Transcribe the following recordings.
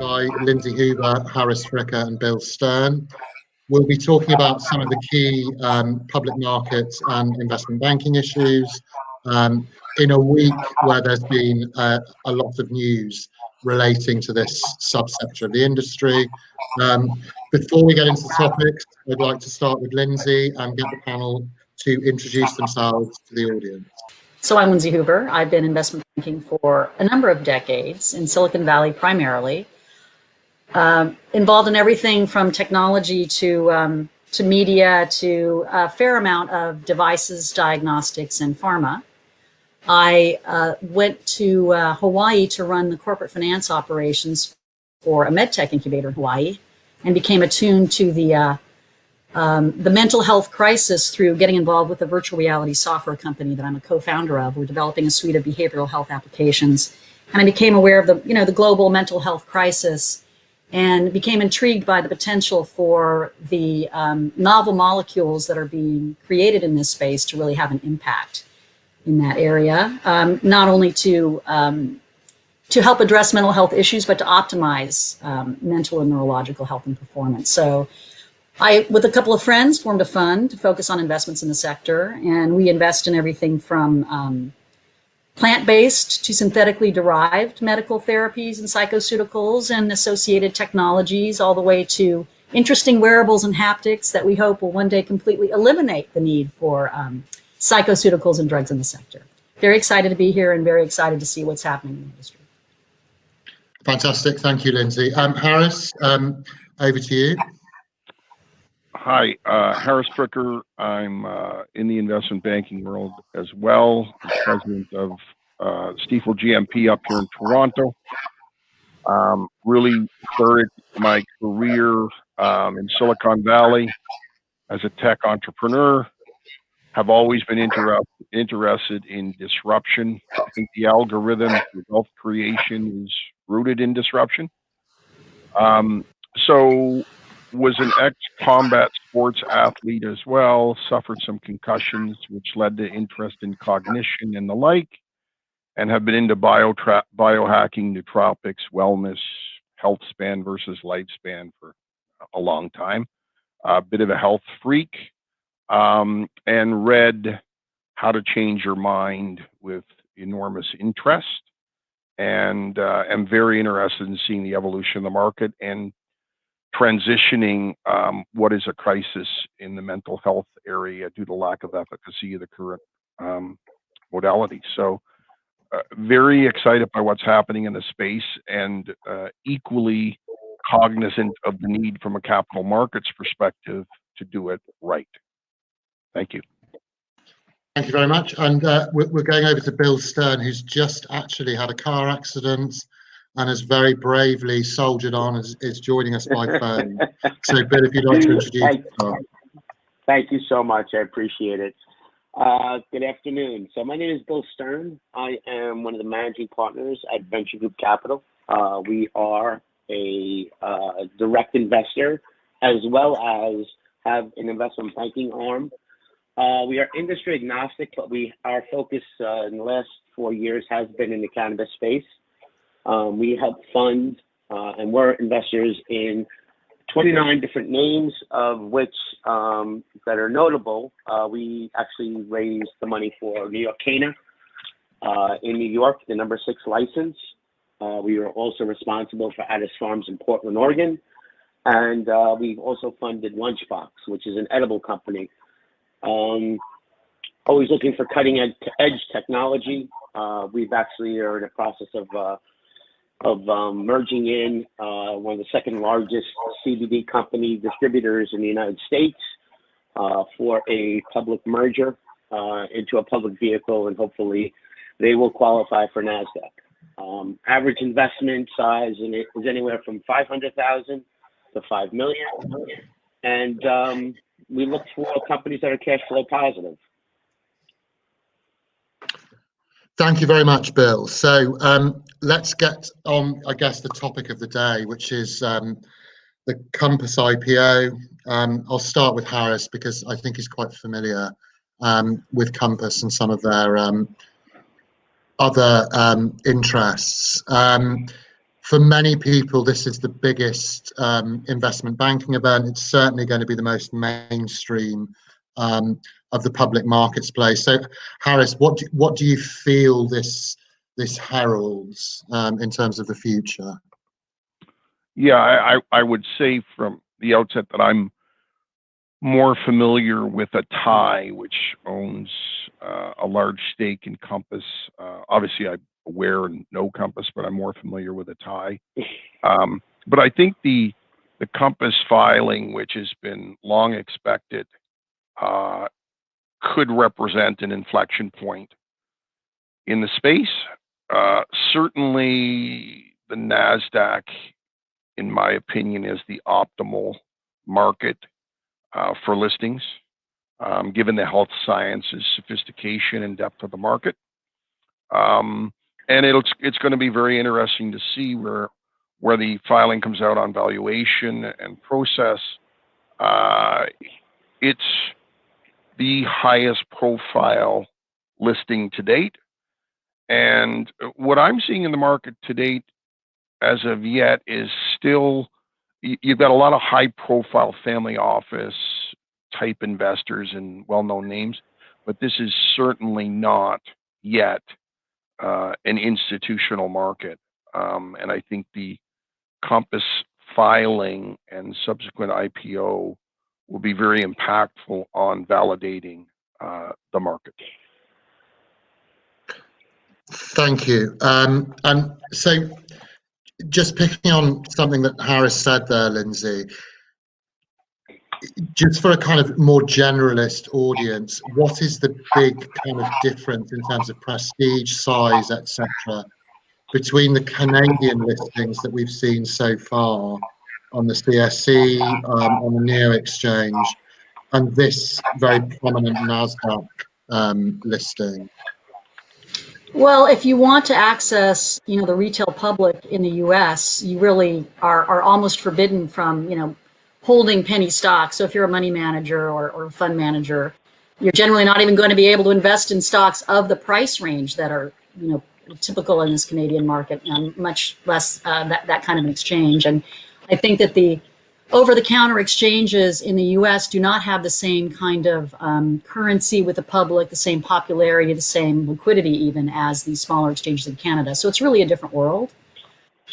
by Lindsay Hoover, Harris Fricker, and Bill Stern. We'll be talking about some of the key public markets and investment banking issues in a week where there's been a lot of news relating to this subsector of the industry. Before we get into the topics, I'd like to start with Lindsay and get the panel to introduce themselves to the audience. So I'm Lindsay Hoover. I've been investment banking for a number of decades in Silicon Valley primarily, involved in everything from technology to media to a fair amount of devices, diagnostics, and pharma. I went to Hawaii to run the corporate finance operations for a medtech incubator in Hawaii and became attuned to the mental health crisis through getting involved with a virtual reality software company that I'm a co-founder of. We're developing a suite of behavioral health applications. And I became aware of the global mental health crisis and became intrigued by the potential for the novel molecules that are being created in this space to really have an impact in that area, not only to help address mental health issues, but to optimize mental and neurological health and performance. So I, with a couple of friends, formed a fund to focus on investments in the sector, and we invest in everything from plant-based to synthetically derived medical therapies and psychoceuticals and associated technologies, all the way to interesting wearables and haptics that we hope will one day completely eliminate the need for psychoceuticals and drugs in the sector. Very excited to be here and very excited to see what's happening in the industry. Fantastic. Thank you, Lindsay. Harris, over to you. Hi, Harris Fricker. I'm in the investment banking world as well. I'm president of Stifel GMP up here in Toronto. Really started my career in Silicon Valley as a tech entrepreneur. Have always been interested in disruption. I think the algorithm for wealth creation is rooted in disruption. So was an ex-combat sports athlete as well, suffered some concussions, which led to interest in cognition and the like, and have been into biohacking, nootropics, wellness, health span versus lifespan for a long time. A bit of a health freak, and read How to Change Your Mind with enormous interest, and am very interested in seeing the evolution of the market and transitioning what is a crisis in the mental health area due to lack of efficacy of the current modality. So very excited by what's happening in the space, and equally cognizant of the need from a capital markets perspective to do it right. Thank you. Thank you very much. And we're going over to Bill Stern, who's just actually had a car accident and has very bravely soldiered on, is joining us by phone. So, Bill, if you'd like to introduce yourself. Thank you so much. I appreciate it. Good afternoon. So my name is Bill Stern. I am one of the managing partners at Venture Group Capital. We are a direct investor as well as have an investment banking arm. We are industry agnostic, but our focus in the last 4 years has been in the cannabis space. We help fund and we're investors in 29 different names, of which that are notable. We actually raised the money for New York Cana in New York, the number 6 license. We are also responsible for Addis Farms in Portland, Oregon. And we've also funded Lunchbox, which is an edible company. Always looking for cutting edge technology. We've actually are in the process of merging in one of the second largest CBD company distributors in the United States for a public merger into a public vehicle, and hopefully they will qualify for NASDAQ. Average investment size in it is anywhere from 500,000 to 5 million, and we look for companies that are cash flow positive. Thank you very much, Bill. So let's get on, I guess, the topic of the day, which is the Compass IPO. I'll start with Harris because I think he's quite familiar with Compass and some of their other interests. For many people, this is the biggest investment banking event. It's certainly going to be the most mainstream of the public markets place. So, Harris, what do you feel this heralds in terms of the future? Yeah, I would say from the outset that I'm more familiar with Atai, which owns a large stake in Compass. Obviously, I'm aware and know Compass, but I'm more familiar with Atai. But I think the Compass filing, which has been long expected, could represent an inflection point in the space. Certainly, the NASDAQ, in my opinion, is the optimal market for listings, given the health sciences sophistication and depth of the market. And it's going to be very interesting to see where the filing comes out on valuation and process. It's the highest profile listing to date. And what I'm seeing in the market to date as of yet is still, you've got a lot of high profile family office type investors and well-known names, but this is certainly not yet an institutional market. And I think the Compass filing and subsequent IPO will be very impactful on validating the market. Thank you. And so, just picking on something that Harris said there, Lindsay, just for a kind of more generalist audience, what is the big kind of difference in terms of prestige, size, etc., between the Canadian listings that we've seen so far on the CSE, on the NEO exchange, and this very prominent NASDAQ listing? Well, if you want to access, the retail public in the U.S., you really are almost forbidden from, holding penny stocks. So if you're a money manager or a fund manager, you're generally not even going to be able to invest in stocks of the price range that are, typical in this Canadian market, much less that kind of an exchange. And I think that the over-the-counter exchanges in the U.S. do not have the same kind of currency with the public, the same popularity, the same liquidity even as these smaller exchanges in Canada. So it's really a different world.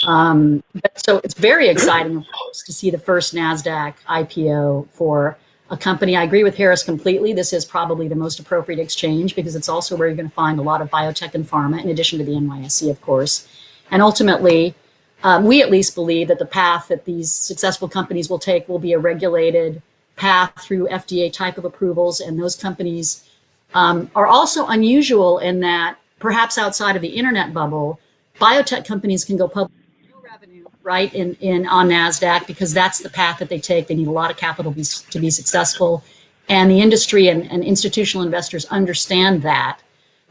So it's very exciting, of course, to see the first NASDAQ IPO for a company. I agree with Harris completely. This is probably the most appropriate exchange because it's also where you're going to find a lot of biotech and pharma, in addition to the NYSE, of course. And ultimately, we at least believe that the path that these successful companies will take will be a regulated path through FDA type of approvals. And those companies are also unusual in that, perhaps outside of the internet bubble, biotech companies can go public with no revenue, right, on NASDAQ, because that's the path that they take. They need a lot of capital to be successful. And the industry and institutional investors understand that.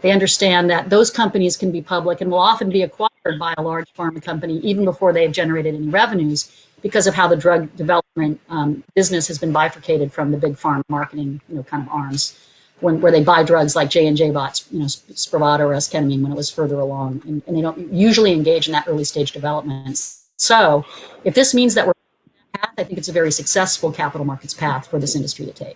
They understand that those companies can be public and will often be acquired by a large pharma company even before they have generated any revenues, because of how the drug development business has been bifurcated from the big pharma marketing, kind of arms, where they buy drugs like J&J bought, Spravato or esketamine when it was further along, and they don't usually engage in that early stage development. So if this means that we're on that path, I think it's a very successful capital markets path for this industry to take.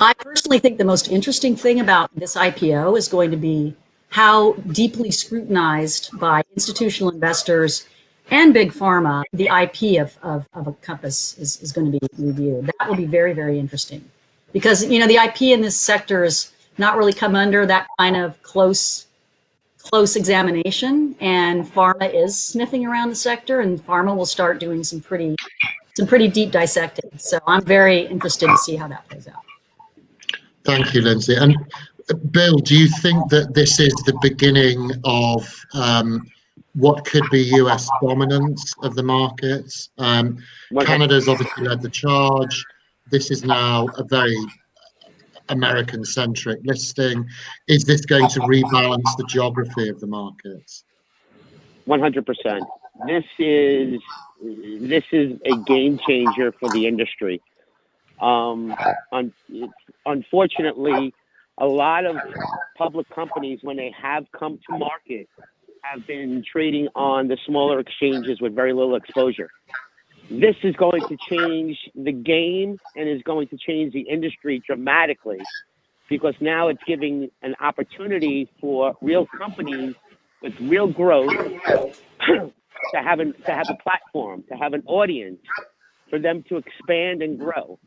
I personally think the most interesting thing about this IPO is going to be how deeply scrutinized by institutional investors and big pharma the IP of a Compass is going to be reviewed. That will be very, very interesting, because the IP in this sector has not really come under that kind of close examination, and pharma is sniffing around the sector, and pharma will start doing some pretty deep dissecting. So I'm very interested to see how that plays out. Thank you, Lindsay. And Bill, do you think that this is the beginning of what could be US dominance of the markets? Canada's obviously led the charge. This is now a very American-centric listing. Is this going to rebalance the geography of the markets? 100%. This is a game changer for the industry. Unfortunately, a lot of public companies, when they have come to market, have been trading on the smaller exchanges with very little exposure. This is going to change the game and is going to change the industry dramatically, because now it's giving an opportunity for real companies with real growth to have a platform, to have an audience, for them to expand and grow.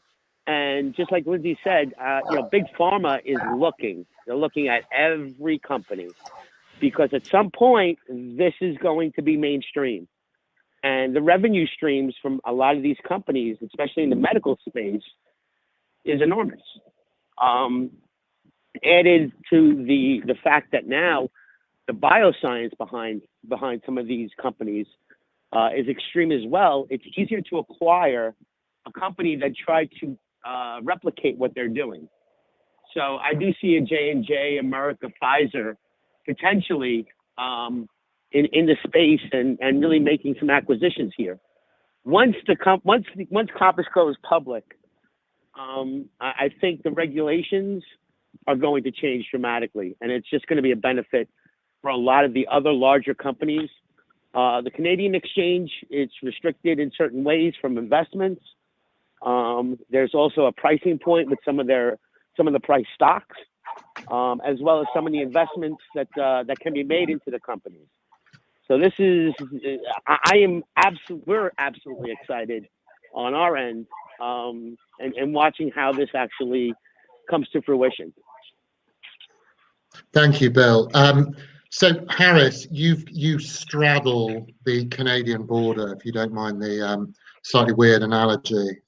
And just like Lindsay said, big pharma is looking. They're looking at every company, because at some point this is going to be mainstream, and the revenue streams from a lot of these companies, especially in the medical space, is enormous. Added to the fact that now the bioscience behind some of these companies is extreme as well. It's easier to acquire a company that tried to replicate what they're doing. So I do see a J&J, America, Pfizer potentially in the space and really making some acquisitions here. Once Compass goes public, I think the regulations are going to change dramatically, and it's just going to be a benefit for a lot of the other larger companies. The Canadian exchange, it's restricted in certain ways from investments. There's also a pricing point with some of the price stocks, as well as some of the investments that can be made into the companies. So this is, we're absolutely excited on our end, and watching how this actually comes to fruition. Thank you, Bill. So Harris, you straddle the Canadian border, if you don't mind the slightly weird analogy.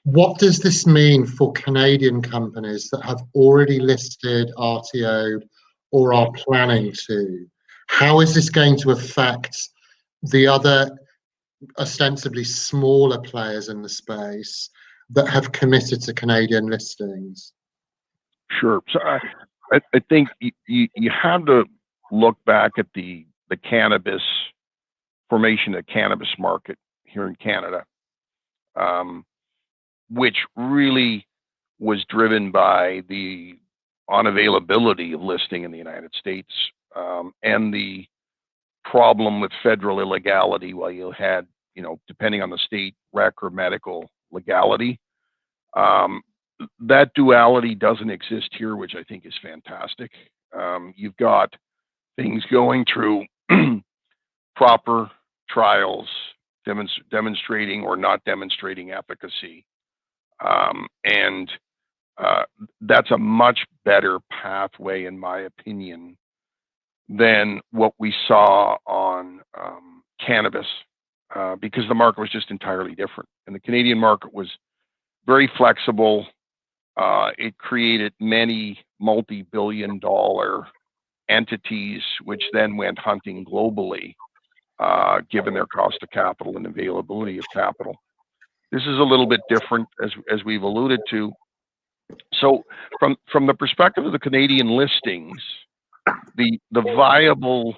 What does this mean for Canadian companies that have already listed, RTO'd, or are planning to? How is this going to affect the other ostensibly smaller players in the space that have committed to Canadian listings? Sure. So I think you have to look back at the cannabis formation of the cannabis market here in Canada, which really was driven by the unavailability of listing in the United States, and the problem with federal illegality, while you had, depending on the state, rec or medical legality. That duality doesn't exist here, which I think is fantastic. You've got things going through proper trials, demonstrating or not demonstrating efficacy. And that's a much better pathway, in my opinion, than what we saw on cannabis, because the market was just entirely different. And the Canadian market was very flexible. It created many multi-billion-dollar entities, which then went hunting globally, given their cost of capital and availability of capital. This is a little bit different, as we've alluded to. So from the perspective of the Canadian listings, the viable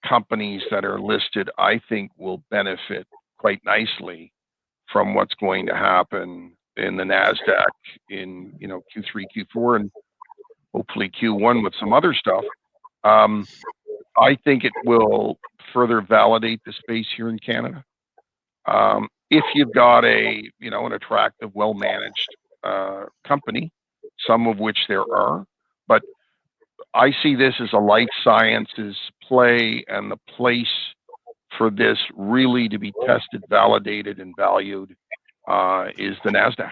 companies that are listed, I think, will benefit quite nicely from what's going to happen in the NASDAQ in Q3, Q4, and hopefully Q1 with some other stuff. I think it will further validate the space here in Canada. If you've got an attractive, well-managed company, some of which there are, but I see this as a life sciences play, and the place for this really to be tested, validated, and valued is the NASDAQ.